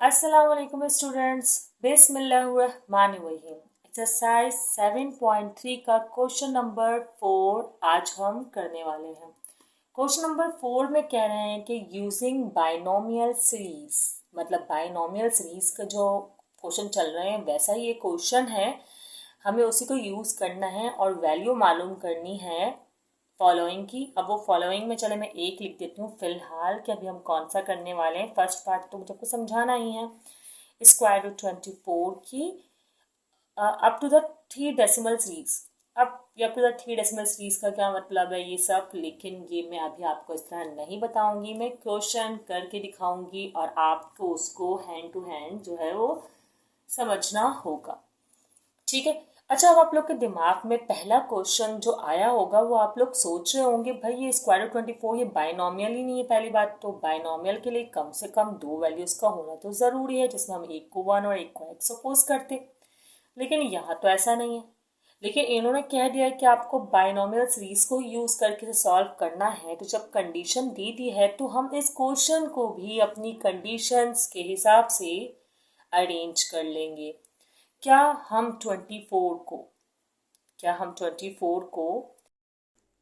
अस्सलाम वालेकुम स्टूडेंट्स, बिस्मिल्लाहिर्रहमानिर्रहीम। एक्सरसाइज 7.3 का क्वेश्चन नंबर 4 आज हम करने वाले हैं। क्वेश्चन नंबर 4 में कह रहे हैं कि यूजिंग बाइनोमियल सीरीज, मतलब बाइनोमियल सीरीज का जो क्वेश्चन चल रहे हैं वैसा ही ये क्वेश्चन है। हमें उसी को यूज़ करना है और वैल्यू मालूम करनी है फॉलोइंग की। अब वो फॉलोइंग में चले मैं एक लिख देती हूँ फिलहाल कि अभी हम कौन सा करने वाले हैं। फर्स्ट पार्ट तो मुझे आपको समझाना ही है। स्क्वायर रूट 24 की up to the 3 decimal series. अब up to the 3 decimal series का क्या मतलब है ये सब, लेकिन ये मैं अभी आपको इस तरह नहीं बताऊंगी। मैं क्वेश्चन करके दिखाऊंगी और आपको उसको हैंड टू हैंड जो है वो समझना होगा। ठीक है। अच्छा, अब आप लोग के दिमाग में पहला क्वेश्चन जो आया होगा वो आप लोग सोच रहे होंगे भाई ये स्क्वायर रूट 24 ये बाइनोमियल ही नहीं है। पहली बात तो बाइनोमियल के लिए कम से कम 2 वैल्यूज का होना तो जरूरी है, जिसमें हम एक को 1 और एक को x सपोज करते। लेकिन यहाँ तो ऐसा नहीं है। लेकिन इन्होंने कह दिया है कि आपको बाइनोमियल सीरीज को यूज करके सॉल्व करना है। तो जब कंडीशन दे दी है तो हम इस क्वेश्चन को भी अपनी कंडीशंस के हिसाब से अरेंज कर लेंगे। क्या हम 24 को क्या हम 24 को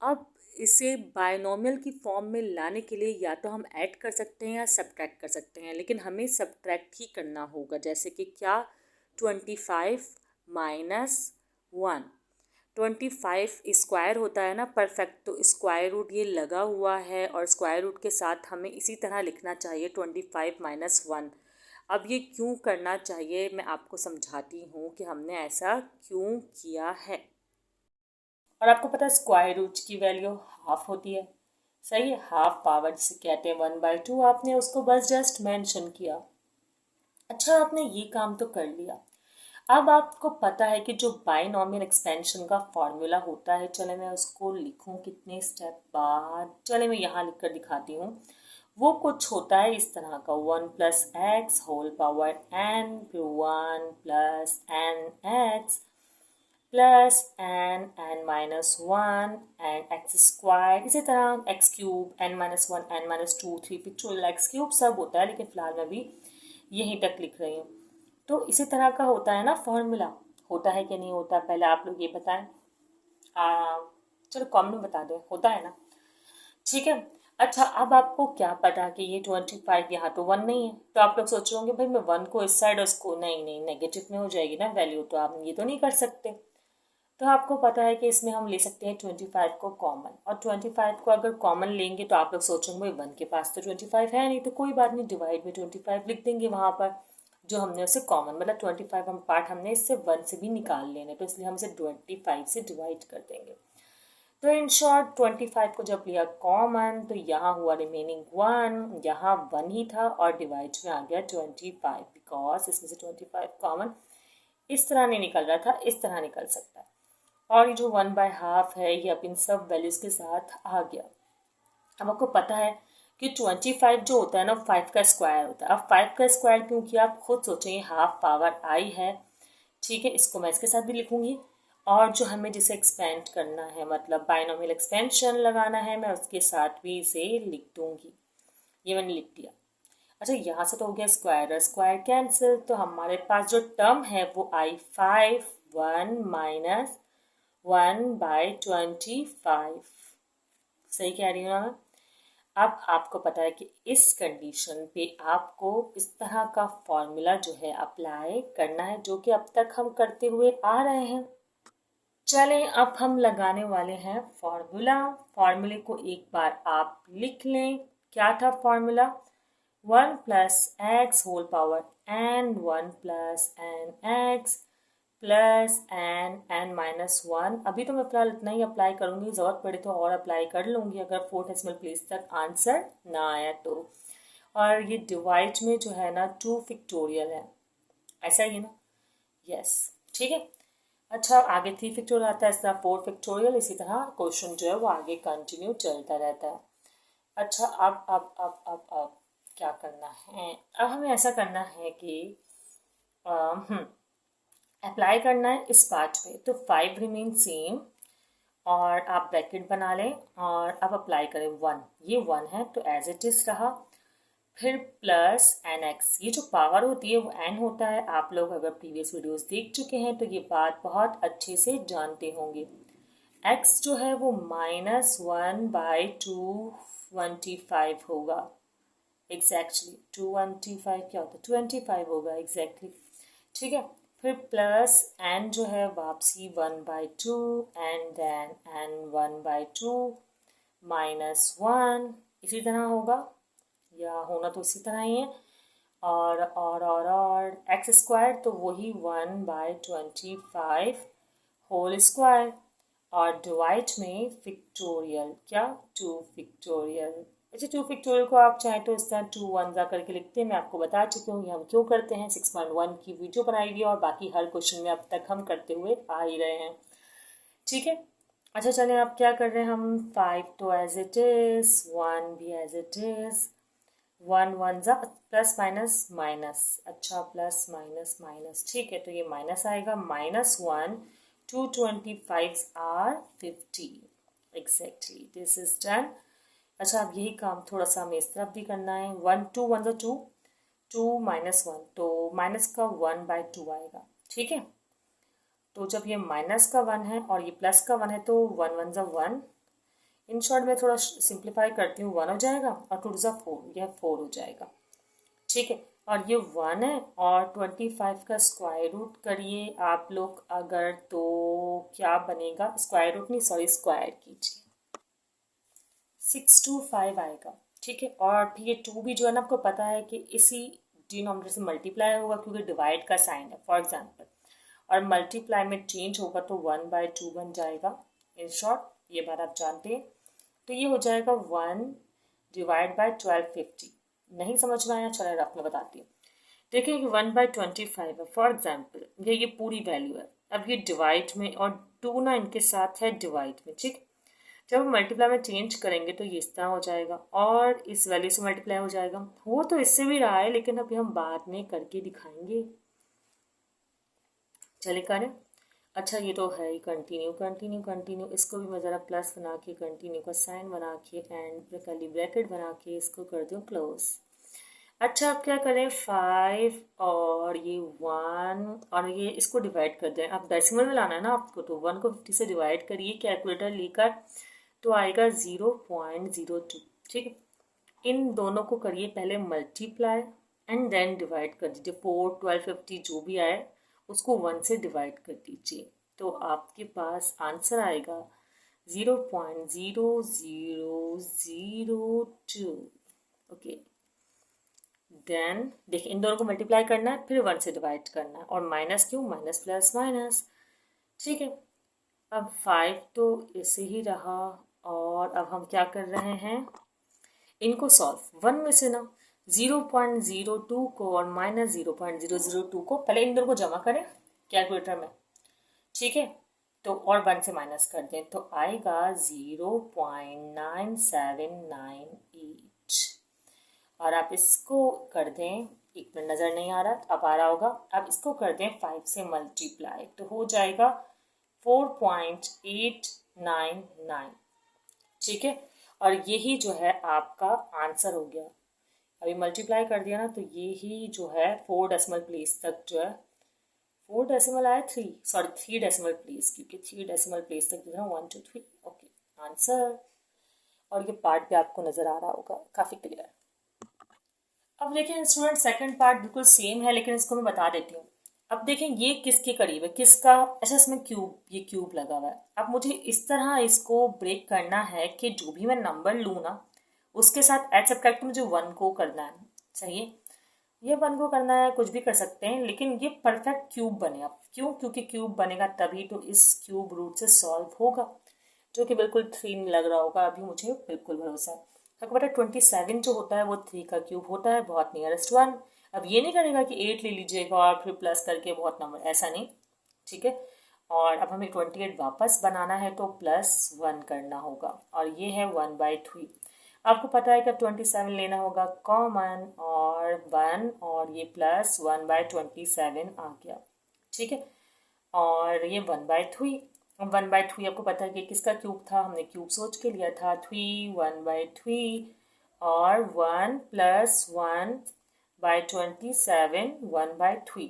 अब इसे बायनोमियल की फॉर्म में लाने के लिए या तो हम ऐड कर सकते हैं या सब्ट्रैक्ट कर सकते हैं, लेकिन हमें सब्ट्रैक्ट ही करना होगा। जैसे कि क्या 25 माइनस 1, 25 स्क्वायर होता है ना परफेक्ट, तो स्क्वायर रूट ये लगा हुआ है और स्क्वायर रूट के साथ हमें इसी तरह लिखना चाहिए 25 माइनस 1। अब ये क्यों करना चाहिए मैं आपको समझाती हूँ कि हमने ऐसा क्यों किया है। और आपको पता है स्क्वायर रूट की वैल्यू हाफ होती है। सही है, हाफ पावर जिसे कहते हैं 1/2। आपने उसको बस जस्ट मेंशन किया। अच्छा, आपने ये काम तो कर लिया। अब आपको पता है कि जो बाइनोमियल एक्सपेंशन का फॉर्मूला होता है, चले मैं उसको लिखूं कितने स्टेप बाद, चले मैं यहाँ लिख कर दिखाती हूँ। वो कुछ होता है इस तरह का, 1 + x होल पावर n, फिर 1 + n x plus n(n-1) and x square, इसी तरह x³ n-1 n-2 3 pictorial x³ सब होता है, लेकिन फिलहाल मैं भी यहीं तक लिख रही हूँ। तो इसी तरह का होता है ना फॉर्मूला। होता है कि नहीं होता, पहले आप लोग ये बताएं। चलो कॉमन बता दें, होता है ना। ठीक है। अच्छा, अब आपको क्या पता कि ये 25 यहाँ तो 1 नहीं है, तो आप लोग सोच रहे होंगे भाई मैं 1 को इस साइड और उसको, नहीं नहीं नेगेटिव में हो जाएगी ना वैल्यू, तो आप ये तो नहीं कर सकते। तो आपको पता है कि इसमें हम ले सकते हैं 25 को कॉमन, और 25 को अगर कॉमन लेंगे तो आप लोग सोचेंगे भाई 1 के पास तो 25 है नहीं, तो कोई बात नहीं, डिवाइड में 25 लिख देंगे वहाँ पर जो हमने उसे कॉमन, मतलब 25 हम पार्ट हमने इससे 1 से भी निकाल लेने, तो इसलिए हम इसे 25 से डिवाइड कर देंगे। तो इन शॉर्ट 25 को जब लिया कॉमन तो यहाँ हुआ रिमेनिंग 1, यहाँ 1 ही था और डिवाइड में आ गया 25, बिकॉज इसमें से 25 कॉमन इस तरह नहीं निकल रहा था, इस तरह निकल सकता है। और ये जो 1/2 है ये अब इन सब वैल्यूज के साथ आ गया। अब आपको पता है कि 25 जो होता है ना 5 का स्क्वायर होता है। अब 5 का स्क्वायर क्यों किया आप खुद सोचेंगे, हाफ पावर आई है। ठीक है, इसको मैं इसके साथ भी लिखूंगी। और जो हमें जिसे एक्सपेंड करना है, मतलब बाइनोमियल एक्सपेंशन लगाना है, मैं उसके साथ भी इसे लिख दूंगी। ये मैंने लिख दिया। अच्छा, यहाँ से तो हो गया स्क्वायर स्क्वायर कैंसिल, तो हमारे पास जो टर्म है वो आई 5 1 माइनस 1/25। सही कह रही हूँ ना मैं। अब आपको पता है कि इस कंडीशन पे आपको इस तरह का फॉर्मूला जो है अप्लाई करना है, जो कि अब तक हम करते हुए आ रहे हैं। चलें, अब हम लगाने वाले हैं फॉर्मूला। फॉर्मूले को एक बार आप लिख लें। क्या था formula? 1 + x whole power n, 1 + n x +n(n-1). अभी तो मैं फिलहाल इतना ही अप्लाई करूंगी, जरूरत पड़े तो और अप्लाई कर लूंगी अगर 4 डेसिमल प्लेस तक आंसर ना आया तो। और ये डिवाइड में जो है ना 2 फैक्टोरियल है, ऐसा ही ना। यस, ठीक है। अच्छा, आगे 3 फैक्टोरियल आता है, इस तरह 4 फैक्टोरियल, इसी तरह क्वेश्चन जो है वो आगे कंटिन्यू चलता रहता है। अच्छा, अब क्या करना है? अब हमें ऐसा करना है कि अप्लाई करना है इस पार्ट पे, तो 5 रिमेन सेम और आप ब्रैकेट बना लें और अब अप्लाई करें 1। ये 1 है तो एज इट इज रहा। फिर प्लस एन एक्स। ये जो पावर होती है वो एन होता है। आप लोग अगर प्रीवियस वीडियोस देख चुके हैं तो ये बात बहुत अच्छे से जानते होंगे। एक्स जो है वो -1/225 होगा। एग्जैक्टली 225 क्या होता है, 25 होगा एग्जैक्टली। ठीक है, फिर प्लस एन जो है वापसी 1/2 एंड देन एन 1/2 -1 इसी तरह होगा, या होना तो इसी तरह ही है। और एक्स स्क्वायर तो वही 1/25 होल स्क्वायर। और डिवाइड में फिक्टोरियल, क्या 2 फिक्टोरियल। अच्छा 2 फिक्टोरियल को आप चाहें तो इस तरह 2 1 जा करके लिखते हैं। मैं आपको बता चुकी हूँ हम क्यों करते हैं। 6.1 की वीडियो बनाई हुई है और बाकी हर क्वेश्चन में अब तक हम करते हुए आ ही रहे हैं। ठीक है, अच्छा चलें अब क्या कर रहे हैं हम। 5 तो एज इट इज, 1 भी एज इट इज, 1 1 जा प्लस माइनस माइनस। अच्छा प्लस माइनस माइनस, ठीक है, तो ये माइनस आएगा। -1 225 or 50 exactly, this is done. अच्छा अब यही काम थोड़ा सा हमें इस तरफ भी करना है। 1 2 1 2 2 -1 तो माइनस का 1/2 आएगा। ठीक है, तो जब ये माइनस का 1 है और ये प्लस का 1 है तो 1 1 जा 1। इन शॉर्ट में थोड़ा सिंप्लीफाई करती हूँ, 1 हो जाएगा और 2 जा 4, यह 4 हो जाएगा। ठीक है, और ये 1 है और 25 का स्क्वायर रूट करिए आप लोग अगर, तो क्या बनेगा, स्क्वायर रूट नहीं सॉरी स्क्वायर कीजिए, 625 आएगा। ठीक है, और फिर ये 2 भी जो है ना आपको पता है कि इसी डिनोमिनेटर से मल्टीप्लाई होगा क्योंकि डिवाइड का साइन है फॉर एग्जाम्पल, और मल्टीप्लाई में चेंज होगा तो 1/2 बन जाएगा। इन शॉर्ट ये बात आप जानते हैं। तो ये हो जाएगा 1/1250। नहीं समझ में आया, चलो रफ में बताती हूँ। देखिए कि 1/25 है फॉर एग्जाम्पल, ये पूरी वैल्यू है। अब ये डिवाइड में और 2 ना इनके साथ है डिवाइड में। ठीक, जब हम मल्टीप्लाई में चेंज करेंगे तो ये इस तरह हो जाएगा और इस वैल्यू से मल्टीप्लाई हो जाएगा। हो तो इससे भी रहा है लेकिन अभी हम बाद में करके दिखाएंगे। चलिए करें। अच्छा ये तो है ही, कंटिन्यू कंटिन्यू कंटिन्यू, इसको भी मैं ज़रा प्लस बना के कंटिन्यू का साइन बना के एंड कर्ली ब्रैकेट बना के इसको कर दूँ क्लोज। अच्छा अब क्या करें, 5 और ये 1 और ये इसको डिवाइड कर दें। अब डेसिमल में लाना है ना आपको, तो 1 को 50 से डिवाइड करिए कैलकुलेटर लेकर, तो आएगा 0.02। ठीक है, इन दोनों को करिए पहले मल्टीप्लाई एंड देन डिवाइड कर दीजिए। 4 12 50 जो भी आए उसको 1 से डिवाइड कर दीजिए, तो आपके पास आंसर आएगा 0.0002। ओके, देन देखिए इन दोनों को मल्टीप्लाई करना है फिर 1 से डिवाइड करना है, और माइनस क्यों, माइनस प्लस माइनस। ठीक है, अब 5 तो ऐसे ही रहा, और अब हम क्या कर रहे हैं, इनको सॉल्व। 1 में से ना 0.02 को और -0.002 को पहले इन दोनों को जमा करें कैलकुलेटर में। ठीक है, तो और 1 से माइनस कर दें तो आएगा 0.9798। और आप इसको कर दें, एक मिनट नज़र नहीं आ रहा, अब आ रहा होगा। अब इसको कर दें 5 से मल्टीप्लाई तो हो जाएगा 4.899। ठीक है, और यही जो है आपका आंसर हो गया। अभी मल्टीप्लाई कर दिया ना तो यही जो है 4 डेसिमल प्लेस तक जो है, 4 डेसिमल आया 3 डेसिमल प्लेस, क्योंकि 3 डेसिमल प्लेस तक जो है 1 2 3। ओके आंसर, और ये पार्ट भी आपको नज़र आ रहा होगा काफ़ी क्लियर। अब देखिए स्टूडेंट सेकंड पार्ट बिल्कुल सेम है लेकिन इसको मैं बता देती हूँ। अब देखें ये किसके करीब है, किसका, अच्छा इसमें क्यूब, ये क्यूब लगा हुआ है। अब मुझे इस तरह इसको ब्रेक करना है कि जो भी मैं नंबर लूँ ना उसके साथ एड सब्ट्रैक्ट मुझे 1 को करना है। सही है, ये 1 को करना है, कुछ भी कर सकते हैं लेकिन ये परफेक्ट क्यूब बने। अब क्यों, क्योंकि क्यूब बनेगा तभी तो इस क्यूब रूट से सॉल्व होगा, जो कि बिल्कुल 3 लग रहा होगा अभी मुझे बिल्कुल भरोसा है। आपको पता है 27 जो होता है वो 3 का क्यूब होता है, बहुत नियरेस्ट 1। अब ये नहीं करेगा कि 8 ले लीजिएगा और फिर प्लस करके बहुत नंबर, ऐसा नहीं। ठीक है, और अब हमें 28 वापस बनाना है तो +1 करना होगा, और ये है 1/3। आपको पता है कि 27 लेना होगा कॉमन, और 1 और ये +1/27 आ गया। ठीक है, और ये 1/3। 1/3 आपको पता है कि किसका क्यूब था, हमने क्यूब सोच के लिया था 3 1/3, और 1 + 1/27 1/3।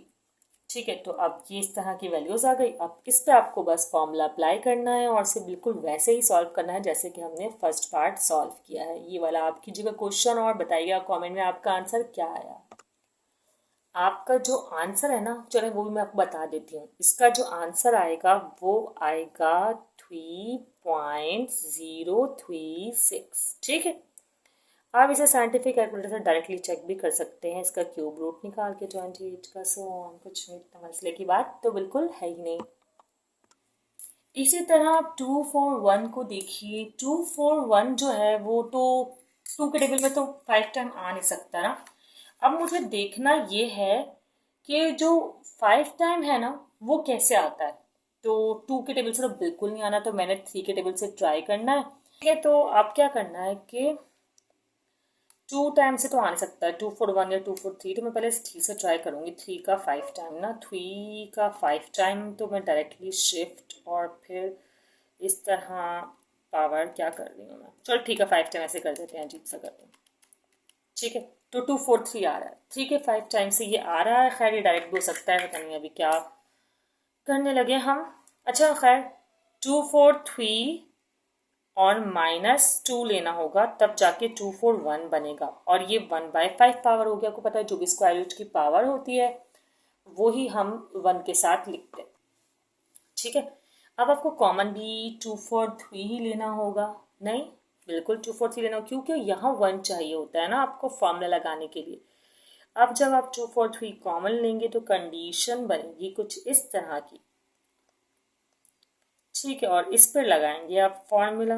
ठीक है, तो अब ये इस तरह की वैल्यूज आ गई। अब इस पे आपको बस फॉर्मूला अप्लाई करना है और इसे बिल्कुल वैसे ही सॉल्व करना है जैसे कि हमने फर्स्ट पार्ट सॉल्व किया है। ये वाला आप कीजिएगा क्वेश्चन और बताइएगा कमेंट में आपका आंसर क्या आया। आपका जो आंसर है ना, चलो वो भी मैं आपको बता देती हूँ। इसका जो आंसर आएगा वो आएगा 3.036। ठीक है, आप इसे साइंटिफिक कैलकुलेटर से डायरेक्टली चेक भी कर सकते हैं। इसका क्यूब रूट निकाल के 28 का, सो ऑन, कुछ इतना मसले की बात तो बिल्कुल है ही नहीं। इसी तरह आप 241 को देखिए। 241 जो है वो तो 2 के टेबल में तो 5 टाइम आ नहीं सकता ना। अब मुझे देखना ये है कि जो 5 टाइम है ना वो कैसे आता है। तो 2 के टेबल से तो बिल्कुल नहीं आना, तो मैंने 3 के टेबल से ट्राई करना है। ठीक है, तो आप क्या करना है कि 2 टाइम से तो आ नहीं सकता है, 241 या 243, तो मैं पहले 3 से ट्राई करूंगी। 3 का 5 टाइम ना, 3 का 5 टाइम तो मैं डायरेक्टली शिफ्ट और फिर इस तरह पावर क्या कर रही हूँ मैं। चलो ठीक है, 5 टाइम ऐसे कर देते हैं, अजीब सा करते हैं। ठीक है, तो 243 आ रहा है। 3 के 5 टाइम से ये आ रहा है। खैर ये डायरेक्ट भी हो सकता है, पता नहीं अभी क्या करने लगे हम। अच्छा खैर, 243 और -2 लेना होगा, तब जाके 241 बनेगा। और ये 1/5 पावर हो गया। आपको पता है जो भी स्क्वायर रूट की पावर होती है वो ही हम 1 के साथ लिखते हैं। ठीक है, अब आपको कॉमन भी 243 ही लेना होगा। नहीं, बिल्कुल 243 लेना होगा, क्योंकि यहाँ 1 चाहिए होता है ना आपको फॉर्मूला लगाने के लिए। अब जब आप 243 कॉमन लेंगे तो कंडीशन बनेगी कुछ इस तरह की। ठीक है, और इस पर लगाएंगे आप फॉर्मूला।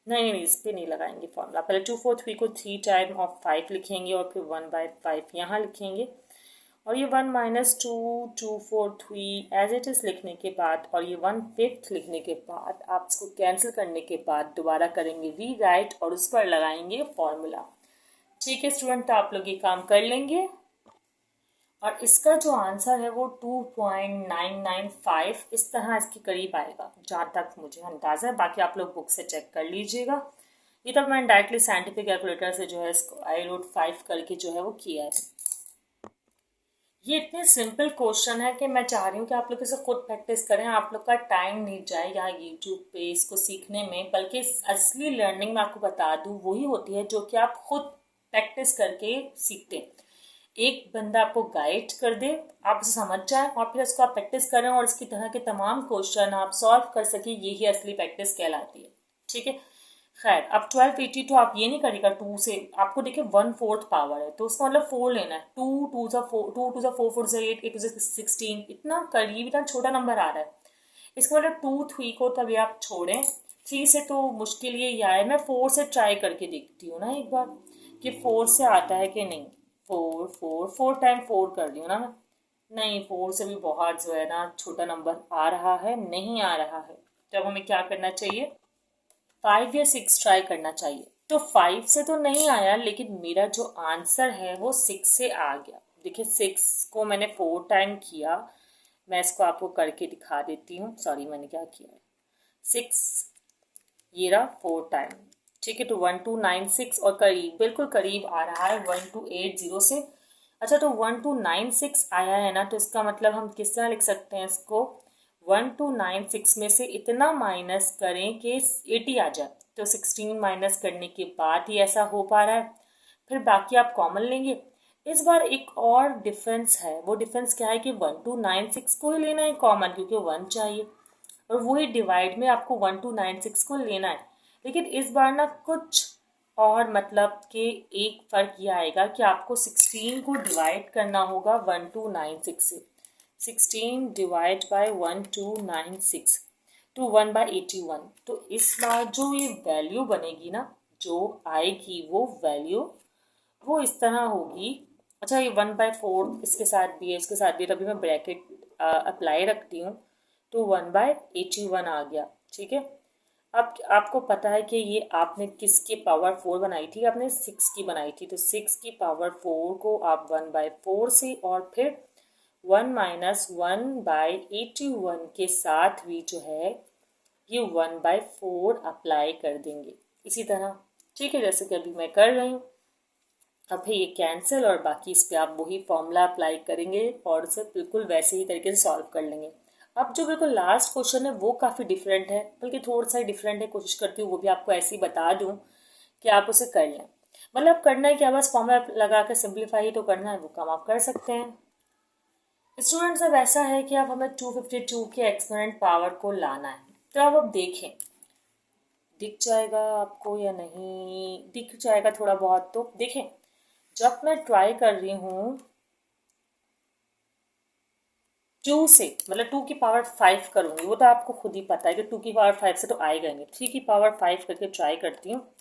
नहीं नहीं, इस पर नहीं लगाएंगे फॉर्मूला। पहले 243 को 3 टाइम ऑफ 5 लिखेंगे और फिर 1/5 यहाँ लिखेंगे। और ये 1 - 2 243 एज इट इज लिखने के बाद और ये 1/5 लिखने के बाद आप इसको कैंसिल करने के बाद दोबारा करेंगे री राइट और उस पर लगाएंगे फॉर्मूला। ठीक है स्टूडेंट, आप लोग ये काम कर लेंगे और इसका जो आंसर है वो 2.995 इस तरह इसके करीब आएगा, जहाँ तक मुझे अंदाजा है। बाकी आप लोग बुक से चेक कर लीजिएगा। ये तो मैंने डायरेक्टली साइंटिफिक कैलकुलेटर से जो है इसको I√5 करके जो है वो किया है। ये इतने सिंपल क्वेश्चन है कि मैं चाह रही हूँ कि आप लोग इसे खुद प्रैक्टिस करें। आप लोग का टाइम नहीं जाए यहाँ यूट्यूब पे इसको सीखने में, बल्कि असली लर्निंग मैं आपको बता दूँ वही होती है जो कि आप खुद प्रैक्टिस करके सीखते हैं। एक बंदा आपको गाइड कर दे, आप उसे समझ जाए और फिर उसको आप प्रैक्टिस करें और इसकी तरह के तमाम क्वेश्चन आप सॉल्व कर सके, यही असली प्रैक्टिस कहलाती है। ठीक है, खैर अब 1280 तो आप ये नहीं करेगा 2 से। आपको देखिए 1/4 पावर है तो उसका मतलब 4 लेना है। 2 2 सा 4, 2 2 सा 4, 4 से 8, 8 से 16, इतना करीब, इतना छोटा नंबर आ रहा है। इसका मतलब 2 3 को तभी आप छोड़ें। 3 से तो मुश्किल ये आए। मैं 4 से ट्राई करके देखती हूँ ना एक बार कि 4 से आता है कि नहीं। 4 टाइम 4 कर रही हूँ ना मैं। नहीं, 4 से भी बहुत जो है ना छोटा नंबर आ रहा है, नहीं आ रहा है। तो अब हमें क्या करना चाहिए, 5 या 6 ट्राई करना चाहिए। तो 5 से तो नहीं आया, लेकिन मेरा जो आंसर है वो 6 से आ गया। देखिए 6 को मैंने 4 टाइम किया। मैं इसको आपको करके दिखा देती हूँ। सॉरी, मैंने क्या किया है, 6 ये रहा 4 टाइम। ठीक है, तो 1296 और करीब, बिल्कुल करीब आ रहा है 1280 से। अच्छा, तो 1296 आया है ना, तो इसका मतलब हम किस तरह लिख सकते हैं इसको, 1296 में से इतना माइनस करें कि 80 आ जाए। तो 16 माइनस करने के बाद ही ऐसा हो पा रहा है। फिर बाकी आप कॉमन लेंगे। इस बार एक और डिफरेंस है। वो डिफरेंस क्या है कि 1296 को ही लेना है कॉमन, क्योंकि 1 चाहिए, और वही डिवाइड में आपको 1296 को लेना है। लेकिन इस बार ना कुछ और, मतलब कि एक फ़र्क यह आएगा कि आपको 16 को डिवाइड करना होगा 1296 से। 16 डिवाइड बाय 1296 टू 1/81। तो इस बार जो ये वैल्यू बनेगी ना, जो आएगी वो वैल्यू वो इस तरह होगी। अच्छा, ये 1/4 इसके साथ भी है, इसके साथ भी है, तभी मैं ब्रैकेट अप्लाई रखती हूँ। तो 1/81 आ गया। ठीक है, अब आपको पता है कि ये आपने किसकी पावर 4 बनाई थी, आपने 6 की बनाई थी। तो 6 की पावर 4 को आप 1/4 से और फिर 1 - 1/81 के साथ भी जो है ये 1/4 अप्लाई कर देंगे इसी तरह। ठीक है, जैसे कि अभी मैं कर रही हूँ। अब है ये कैंसिल और बाकी इस पे आप वही फॉर्मूला अप्लाई करेंगे और उसे बिल्कुल वैसे ही तरीके से सॉल्व कर लेंगे। अब जो बिल्कुल लास्ट क्वेश्चन है वो काफ़ी डिफरेंट है, बल्कि थोड़ा सा डिफरेंट है, कोशिश करती हूँ वो भी आपको ऐसे ही बता दूँ कि आप उसे कर लें। मतलब करना है क्या, बस फॉर्मूला लगा कर सिंप्लीफाई तो करना है, वो काम आप कर सकते हैं। स्टूडेंट्स अब ऐसा है कि अब हमें 252 के एक्सपोनेंट पावर को लाना है। तो अब देखें दिख जाएगा आपको या नहीं, दिख जाएगा थोड़ा बहुत। तो देखें जब मैं ट्राई कर रही हूँ 2 से, मतलब 2 की पावर 5 करूंगी, वो तो आपको खुद ही पता है कि 2 की पावर 5 से तो आएगा ही नहीं। 3 की पावर 5 करके ट्राई करती हूँ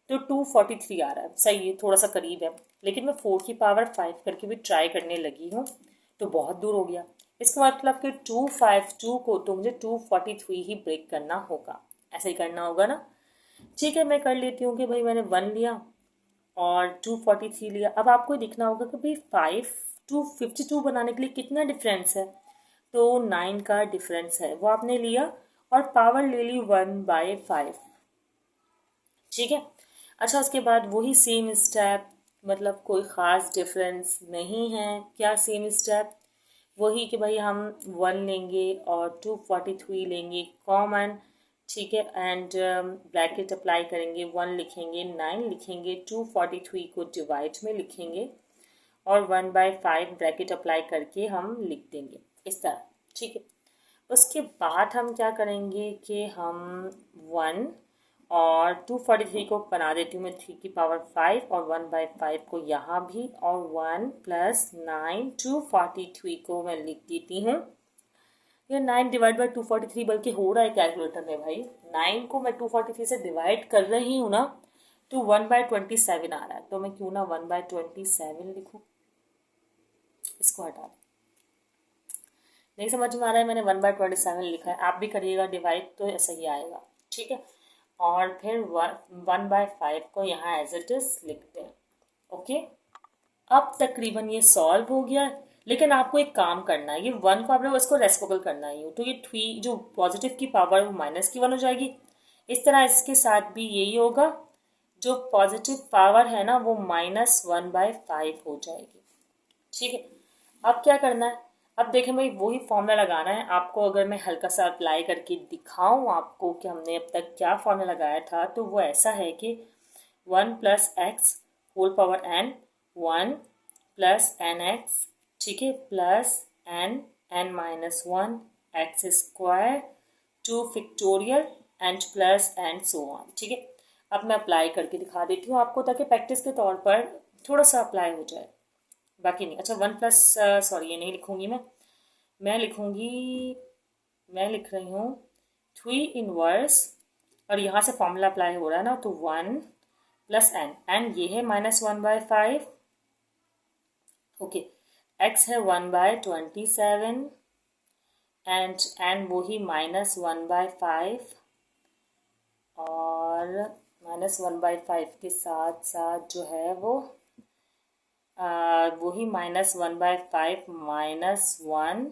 तो 243 आ रहा है, सही है, थोड़ा सा करीब है। लेकिन मैं 4 की पावर 5 करके भी ट्राई करने लगी हूँ तो बहुत दूर हो गया। इसका मतलब कि 252 को तो मुझे 243 ही ब्रेक करना होगा, ऐसा ही करना होगा ना। ठीक है, मैं कर लेती हूँ कि भाई मैंने 1 लिया और 243 लिया। अब आपको दिखना होगा कि भाई 5 टू 52 बनाने के लिए कितना डिफरेंस है, तो 9 का डिफरेंस है, वो आपने लिया और पावर ले ली 1/5। ठीक है। अच्छा, उसके बाद वही सेम स्टेप, मतलब कोई ख़ास डिफरेंस नहीं है। क्या सेम स्टेप, वही कि भाई हम 1 लेंगे और 243 लेंगे कॉमन। ठीक है, एंड ब्रैकेट अप्लाई करेंगे, 1 लिखेंगे, 9 लिखेंगे, 243 को डिवाइड में लिखेंगे और 1/5 ब्रैकेट अप्लाई करके हम लिख देंगे इस तरह। ठीक है, उसके बाद हम क्या करेंगे कि हम 1 और 243 को बना देती हूँ मैं 3 की पावर 5 और 1/5 को यहाँ भी, और 1 + 9 243 को मैं लिख देती हूँ। ये 9 डिवाइड बाई 243 बल्कि हो रहा है कैलकुलेटर में भाई, 9 को मैं 243 से डिवाइड कर रही हूँ ना, तो 1/27 आ रहा है। तो मैं क्यों ना 1/27 लिखूँ, इसको हटा दें। नहीं समझ में आ रहा है, मैंने 1/27 लिखा है, आप भी करिएगा डिवाइड तो ऐसा ही आएगा। ठीक है, और फिर 1/5 को यहाँ एज इट इज लिखते हैं। ओके, अब तकरीबन ये सॉल्व हो गया। लेकिन आपको एक काम करना है, ये 1 को आपने उसको रेसिप्रोकल करना है, तो ये 3 जो पॉजिटिव की पावर वो -1 हो जाएगी। इस तरह इसके साथ भी यही होगा, जो पॉजिटिव पावर है ना वो -1/5 हो जाएगी। ठीक है, अब क्या करना है, अब देखें भाई वही फॉर्मूला लगाना है आपको। अगर मैं हल्का सा अप्लाई करके दिखाऊं आपको कि हमने अब तक क्या फॉर्मूला लगाया था, तो वो ऐसा है कि 1 + x whole power n, 1 + nx, ठीक है, plus n(n-1) x square 2 factorial and plus and so on. ठीक है, अब मैं अप्लाई करके दिखा देती हूँ आपको, ताकि प्रैक्टिस के तौर पर थोड़ा सा अप्लाई हो जाए, बाकी नहीं। अच्छा, 1 प्लस, सॉरी ये नहीं लिखूंगी मैं लिखूंगी, मैं लिख रही हूँ 3 इनवर्स, और यहाँ से फॉर्मूला अप्लाई हो रहा है ना, तो 1 + n, एंड ये है -1/5। ओके, x है 1/27 एंड n वही -1/5, और -1/5 के साथ साथ जो है वो वही -1/5 -1,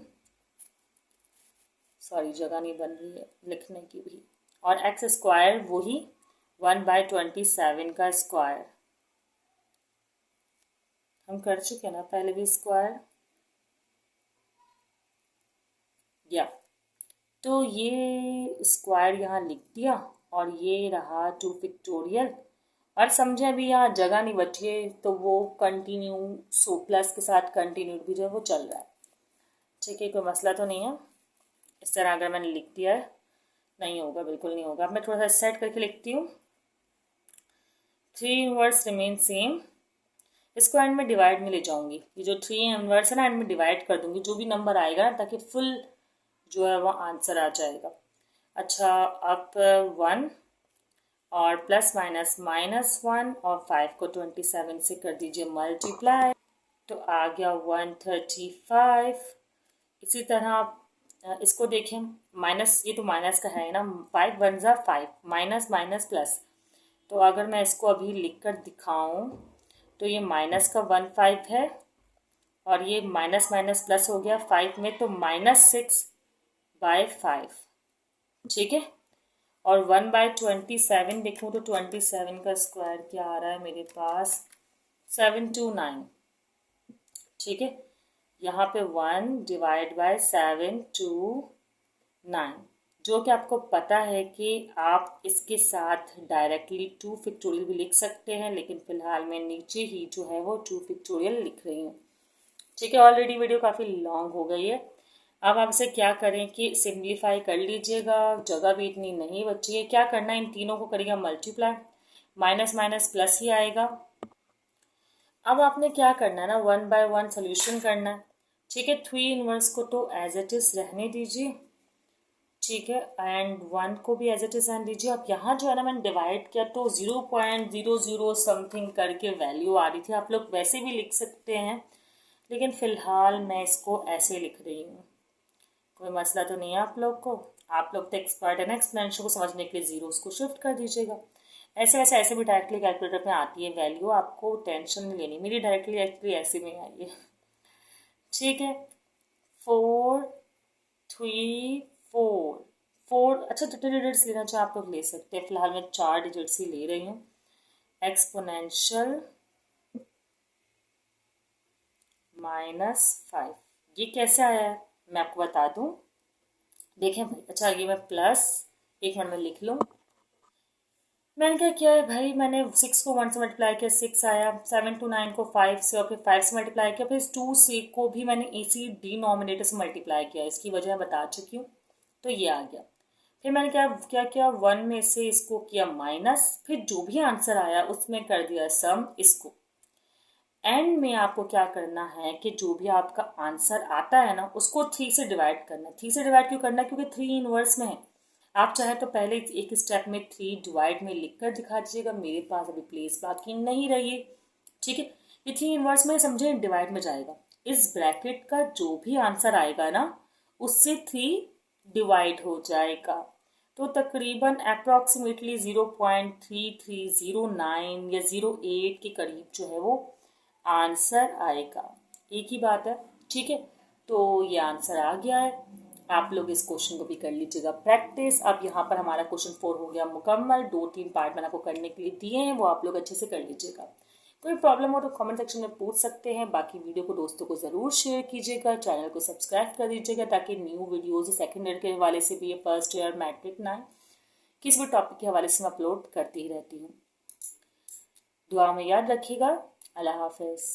सॉरी जगह नहीं बन रही है लिखने की भी, और एक्स स्क्वायर वही 1/27 का स्क्वायर, हम कर चुके हैं ना पहले भी स्क्वायर या। तो ये स्क्वायर यहाँ लिख दिया और ये रहा 2 फैक्टोरियल, और समझे अभी यहाँ जगह नहीं बची है, तो वो कंटिन्यू सो प्लस के साथ कंटिन्यू भी जो है वो चल रहा है। ठीक है, कोई मसला तो नहीं है। इस तरह अगर मैंने लिख दिया है, नहीं होगा, बिल्कुल नहीं होगा। अब मैं थोड़ा सा सेट करके लिखती हूँ, 3 इनवर्स रिमेन सेम, इसको एंड में डिवाइड में ले जाऊंगी, ये जो 3 इनवर्स है ना एंड में डिवाइड कर दूंगी, जो भी नंबर आएगा ना, ताकि फुल जो है वो आंसर आ जाएगा। अच्छा, अब 1 और प्लस माइनस -1 और 5 को 27 से कर दीजिए मल्टीप्लाई, तो आ गया 135। इसी तरह आप इसको देखें, माइनस, ये तो माइनस का है ना, 5 × 1 = 5, माइनस माइनस प्लस, तो अगर मैं इसको अभी लिख कर दिखाऊं तो ये -1/5 है, और ये माइनस माइनस प्लस हो गया 5 में, तो -6/5। ठीक है, और 1/27 देखूँ तो 27 का स्क्वायर क्या आ रहा है मेरे पास, 7 to 9, ठीक है। यहाँ पे 1 डिवाइड बाय 7 to 9, जो कि आपको पता है कि आप इसके साथ डायरेक्टली 2 फैक्टोरियल भी लिख सकते हैं, लेकिन फिलहाल मैं नीचे ही जो है वो 2 फैक्टोरियल लिख रही हूँ, ठीक है। ऑलरेडी वीडियो काफ़ी लॉन्ग हो गई है। अब आप इसे क्या करें कि सिंप्लीफाई कर लीजिएगा, जगह भी इतनी नहीं बची है। क्या करना है, इन तीनों को करिएगा मल्टीप्लाई, माइनस माइनस प्लस ही आएगा। अब आपने क्या करना है ना, 1 बाय 1 सोल्यूशन करना है, ठीक है। 3 इनवर्स को तो एज इट इज रहने दीजिए, ठीक है, एंड 1 को भी एज इट इज रहने दीजिए। अब यहाँ जो है ना मैंने डिवाइड किया तो 0.00 समथिंग करके वैल्यू आ रही थी, आप लोग वैसे भी लिख सकते हैं, लेकिन फिलहाल मैं इसको ऐसे लिख रही हूँ। कोई मसला तो नहीं है आप लोग को, आप लोग तो एक्सपर्ट है ना एक्सप्लेनेशन को समझने के लिए, जीरोस को शिफ्ट कर दीजिएगा। ऐसे वैसे ऐसे भी डायरेक्टली कैलकुलेटर में आती है वैल्यू, आपको टेंशन नहीं लेनी, मेरी डायरेक्टली एक्चुअली ऐसे में आई है, ठीक है। 4 3 4 अच्छा जितने डिजिट्स लेना चाहे आप लोग ले सकते हैं, फिलहाल मैं 4 डिजिट्स ही ले रही हूँ। एक्सपोनेंशियल -5, ये कैसे आया है मैं आपको बता दूं, देखें भाई। अच्छा ये मैं प्लस, एक मिनट में लिख लूँ। मैंने क्या किया है भाई, मैंने 6 को 1 से मल्टीप्लाई किया, 6 आया। 7 to 9 को 5 से, और फिर 5 से मल्टीप्लाई किया, फिर 2 से को भी मैंने इसी डिनोमिनेटर से मल्टीप्लाई किया, इसकी वजह मैं बता चुकी हूँ, तो ये आ गया। फिर मैंने क्या क्या किया, 1 में से इसको किया माइनस, फिर जो भी आंसर आया उसमें कर दिया सम इसको। एंड में आपको क्या करना है कि जो भी आपका आंसर आता है ना उसको 3 से डिवाइड करना है। 3 से डिवाइड क्यों करना है, क्योंकि 3 इनवर्स में है। आप चाहे तो पहले एक स्टेप में 3 डिवाइड में लिख कर दिखा दीजिएगा, मेरे पास अभी प्लेस बाकी नहीं रही है, ठीक है। ये 3 इनवर्स में समझे डिवाइड में जाएगा, इस ब्रैकेट का जो भी आंसर आएगा ना उससे 3 डिवाइड हो जाएगा, तो तकरीबन अप्रॉक्सीमेटली 0.3309 या 0.8 के करीब जो है वो आंसर आएगा, एक ही बात है, ठीक है। तो ये आंसर आ गया है, आप लोग इस क्वेश्चन को भी कर लीजिएगा प्रैक्टिस। अब यहाँ पर हमारा क्वेश्चन 4 हो गया मुकम्मल, 2-3 पार्ट मैंने आपको करने के लिए दिए हैं, वो आप लोग अच्छे से कर लीजिएगा। कोई प्रॉब्लम हो तो कमेंट सेक्शन में पूछ सकते हैं, बाकी वीडियो को दोस्तों को ज़रूर शेयर कीजिएगा, चैनल को सब्सक्राइब कर दीजिएगा, ताकि न्यू वीडियोज़ सेकेंड ईयर के हवाले से भी, फर्स्ट ईयर मैट्रिक 9 किसी भी टॉपिक के हवाले से मैं अपलोड करती ही रहती हूँ। दुआ में याद रखिएगा। अल्लाह हाफिज़।